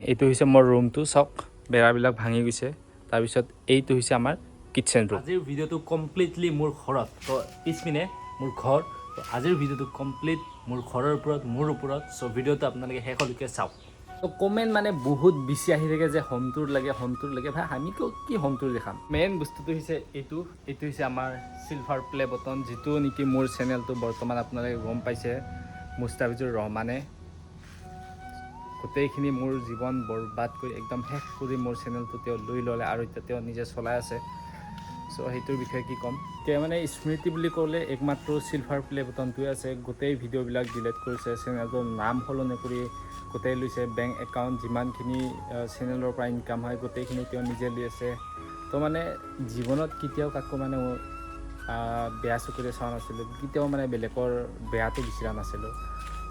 এইটো হৈছে মোৰ ৰুমটো চাওক বেৰাবিলাক ভাঙি গৈছে তাৰপিছত এইটো হৈছে আমাৰ কিটচেন ৰুম আজিৰ ভিডিঅ'টো কমপ্লিটলি মোৰ ঘৰত তো পিছপিনে মোৰ ঘৰ তো আজিৰ ভিডিঅ'টো কমপ্লিট মোৰ ঘৰৰ ওপৰত মোৰ ওপৰত চ' ভিডিঅ'টো আপোনালোকে শেষলৈকে চাওক তো কমেণ্ট মানে বহুত বেছি আহি থাকে যে হোম টুৰ লাগে ভাই আমি কি হোম টুৰ দেখাম মেইন বস্তুটো হৈছে এইটো হৈছে আমাৰ চিলভাৰ প্লে বটন যিটো নেকি মোৰ চেনেলটো বৰ্তমান আপোনালোকে গম পাইছে মুস্তাফিজুৰ ৰহমানে গোটেইখিনি মোৰ জীৱন বৰবাদ কৰি একদম শেষ কৰি মোৰ চেনেলটো তেওঁ লৈ ল'লে আৰু এতিয়া তেওঁ নিজে চলাই আছে চ' সেইটোৰ বিষয়ে কি ক'ম এতিয়া মানে স্মৃতি বুলি ক'লে একমাত্ৰ চিলভাৰ প্লে বটনটোৱে আছে গোটেই ভিডিঅ'বিলাক ডিলিট কৰিছে চেনেলটোৰ নাম সলনি কৰি গোটেই লৈছে বেংক একাউণ্ট যিমানখিনি চেনেলৰ পৰা ইনকাম হয় গোটেইখিনি তেওঁ নিজে লৈ আছে তো মানে জীৱনত কেতিয়াও কাকো মানে বেয়া চকুৰে চোৱা নাছিলোঁ কেতিয়াও মানে বেলেগৰ বেয়াটো বিচৰা নাছিলোঁ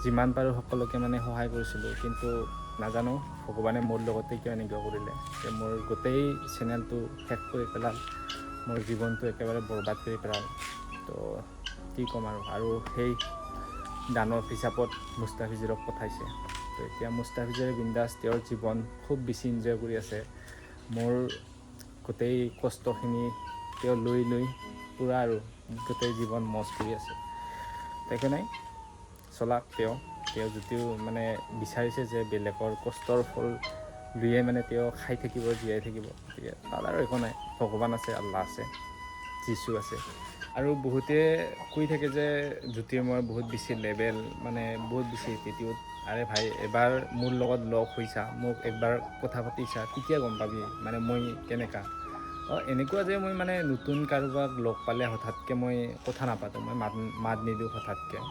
যিমান পাৰোঁ সকলোকে মানে সহায় কৰিছিলোঁ কিন্তু নাজানো ভগৱানে মোৰ লগতে কিয় এনেকুৱা কৰিলে যে মোৰ গোটেই চেনেলটো শেষ কৰি পেলাল মোৰ জীৱনটো একেবাৰে বৰবাদ কৰি পেলাল তো কি ক'ম আৰু সেই দানৰ হিচাপত মুস্তাফিজুৰক পঠাইছে তো এতিয়া মুস্তাফিজুৰে বিন্দাছ তেওঁৰ জীৱন খুব বেছি ইনজয় কৰি আছে মোৰ গোটেই কষ্টখিনি তেওঁ লৈ পূৰা আৰু গোটেই জীৱন মজ কৰি আছে একো নাই চলাক তেওঁ যদিও মানে বিচাৰিছে যে বেলেগৰ কষ্টৰ ফল লৈয়ে মানে তেওঁ খাই থাকিব জীয়াই থাকিব গতিকে তাত আৰু একো নাই ভগৱান আছে আল্লাহ আছে যীশু আছে আৰু বহুতে কৈ থাকে যে জ্যোতিৰ্ময়ৰ বহুত বেছি লেভেল মানে বহুত বেছি এটিটিউড আৰে ভাই এবাৰ মোৰ লগত লগ হৈছা মোক একবাৰ কথা পাতিছা তেতিয়া গম পাবি মানে মই কেনেকুৱা এনেকুৱা যে মই মানে নতুন কাৰোবাক লগ পালে হঠাৎকৈ মই কথা নাপাতোঁ মই মাত নিদিওঁ হঠাৎকৈ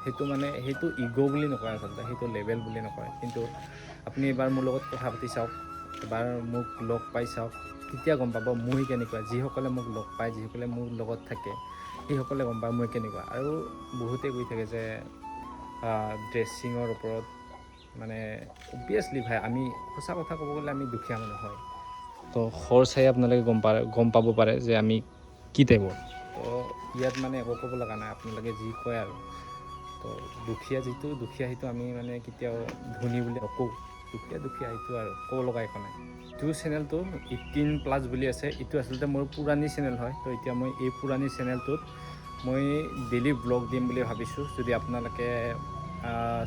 সেইটো ইগ' বুলি নকয় আচলতে সেইটো লেভেল বুলি নকয় কিন্তু আপুনি এবাৰ মোৰ লগত কথা পাতি চাওক এবাৰ মোক লগ পাই চাওক তেতিয়া গম পাব মই কেনেকুৱা যিসকলে মোক লগ পায় যিসকলে মোৰ লগত থাকে সেইসকলে গম পায় মই কেনেকুৱা আৰু বহুতে কৈ থাকে যে ড্ৰেছিঙৰ ওপৰত মানে অবভিয়াছলি ভাই আমি সঁচা কথা ক'ব গ'লে আমি দুখীয়া মানুহ হয় তো খৰ চাই আপোনালোকে গম পাব পাৰে যে আমি কি টাইপৰ তো ইয়াত মানে একো ক'ব লগা নাই আপোনালোকে যি কয় আৰু তো দুখীয়া সেইটো আমি মানে কেতিয়াও ধনী বুলি নকওঁ দুখীয়া সেইটো আৰু ক'ব লগা একো নাই এইটো চেনেলটো 18+ বুলি আছে এইটো আচলতে মোৰ পুৰাণি চেনেল হয় তো এতিয়া মই এই পুৰাণি চেনেলটোত মই ডেইলি ব্লগ দিম বুলি ভাবিছোঁ যদি আপোনালোকে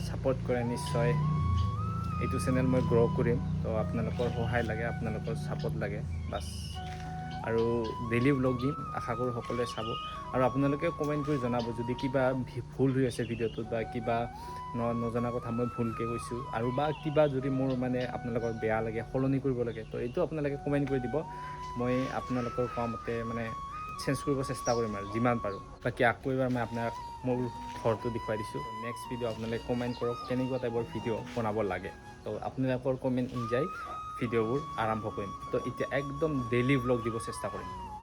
ছাপোৰ্ট কৰে নিশ্চয় এইটো চেনেল মই গ্ৰ' কৰিম তো আপোনালোকৰ সহায় লাগে আপোনালোকৰ ছাপোৰ্ট লাগে বাছ আৰু ডেইলি ব্লগ দিম আশা কৰোঁ সকলোৱে চাব আৰু আপোনালোকে কমেণ্ট কৰি জনাব যদি কিবা ভুল হৈ আছে ভিডিঅ'টোত বা কিবা নজনা কথা মই ভুলকৈ কৈছোঁ আৰু বা কিবা যদি মোৰ মানে আপোনালোকৰ বেয়া লাগে সলনি কৰিব লাগে তো এইটো আপোনালোকে কমেণ্ট কৰি দিব মই আপোনালোকৰ কোৱা মতে মানে চেঞ্জ কৰিব চেষ্টা কৰিম আৰু যিমান পাৰোঁ বাকী আকৌ এবাৰ মই আপোনাক মোৰ ঘৰটো দেখুৱাই দিছোঁ নেক্সট ভিডিঅ' আপোনালোকে কমেণ্ট কৰক কেনেকুৱা টাইপৰ ভিডিঅ' বনাব লাগে তো আপোনালোকৰ কমেণ্ট অনুযায়ী ভিডিঅ'বোৰ আৰম্ভ কৰিম তো এতিয়া একদম ডেইলি ব্লগ দিব চেষ্টা কৰিম